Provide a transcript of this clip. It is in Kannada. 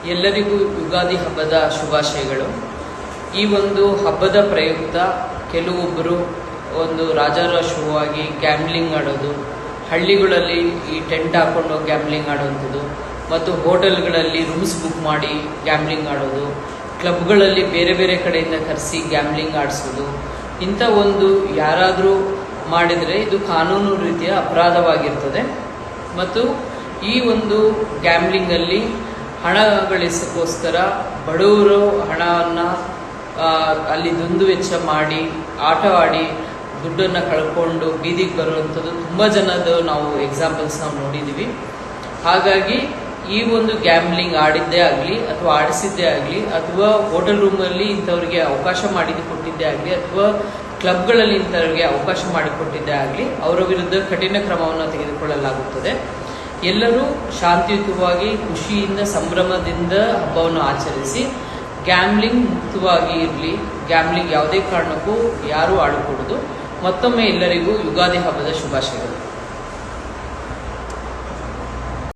ಎಲ್ಲರಿಗೂ ಯುಗಾದಿ ಹಬ್ಬದ ಶುಭಾಶಯಗಳು. ಈ ಒಂದು ಹಬ್ಬದ ಪ್ರಯುಕ್ತ ಕೆಲವೊಬ್ಬರು ಒಂದು ರಾಜಾರೋಷವಾಗಿ ಗ್ಯಾಮ್ಲಿಂಗ್ ಆಡೋದು, ಹಳ್ಳಿಗಳಲ್ಲಿ ಈ ಟೆಂಟ್ ಹಾಕೊಂಡು ಗ್ಯಾಮ್ಲಿಂಗ್ ಆಡುವಂಥದ್ದು, ಮತ್ತು ಹೋಟೆಲ್ಗಳಲ್ಲಿ ರೂಮ್ಸ್ ಬುಕ್ ಮಾಡಿ ಗ್ಯಾಮ್ಲಿಂಗ್ ಆಡೋದು, ಕ್ಲಬ್ಗಳಲ್ಲಿ ಬೇರೆ ಬೇರೆ ಕಡೆಯಿಂದ ಕರೆಸಿ ಗ್ಯಾಮ್ಲಿಂಗ್ ಆಡಿಸೋದು, ಇಂಥ ಒಂದು ಯಾರಾದರೂ ಮಾಡಿದರೆ ಇದು ಕಾನೂನು ರೀತಿಯ ಅಪರಾಧವಾಗಿರ್ತದೆ. ಮತ್ತು ಈ ಒಂದು ಗ್ಯಾಮ್ಲಿಂಗಲ್ಲಿ ಹಣ ಗಳಿಸೋಕ್ಕೋಸ್ಕರ ಬಡವರು ಹಣವನ್ನು ಅಲ್ಲಿ ದುಂದು ವೆಚ್ಚ ಮಾಡಿ ಆಟ ಆಡಿ ದುಡ್ಡನ್ನು ಕಳ್ಕೊಂಡು ಬೀದಿಗೆ ಬರುವಂಥದ್ದು ತುಂಬ ಜನದ ನಾವು ಎಕ್ಸಾಂಪಲ್ಸ್ ನಾವು ನೋಡಿದ್ದೀವಿ. ಹಾಗಾಗಿ ಈ ಒಂದು ಗ್ಯಾಮ್ಲಿಂಗ್ ಆಡಿದ್ದೇ ಆಗಲಿ ಅಥವಾ ಆಡಿಸಿದ್ದೇ ಆಗಲಿ ಅಥವಾ ಹೋಟೆಲ್ ರೂಮಲ್ಲಿ ಇಂಥವ್ರಿಗೆ ಅವಕಾಶ ಕೊಟ್ಟಿದ್ದೇ ಆಗಲಿ ಅಥವಾ ಕ್ಲಬ್ಗಳಲ್ಲಿ ಇಂಥವ್ರಿಗೆ ಅವಕಾಶ ಮಾಡಿಕೊಟ್ಟಿದ್ದೇ ಆಗಲಿ ಅವರ ವಿರುದ್ಧ ಕಠಿಣ ಕ್ರಮವನ್ನು ತೆಗೆದುಕೊಳ್ಳಲಾಗುತ್ತದೆ. ಎಲ್ಲರೂ ಶಾಂತಿಯುತವಾಗಿ ಖುಷಿಯಿಂದ ಸಂಭ್ರಮದಿಂದ ಹಬ್ಬವನ್ನು ಆಚರಿಸಿ ಗ್ಯಾಮ್ಲಿಂಗ್ ಮುಕ್ತವಾಗಿ ಇರಲಿ. ಗ್ಯಾಮ್ಲಿಂಗ್ ಯಾವುದೇ ಕಾರಣಕ್ಕೂ ಯಾರೂ ಆಡಕೂಡದು. ಮತ್ತೊಮ್ಮೆ ಎಲ್ಲರಿಗೂ ಯುಗಾದಿ ಹಬ್ಬದ ಶುಭಾಶಯಗಳು.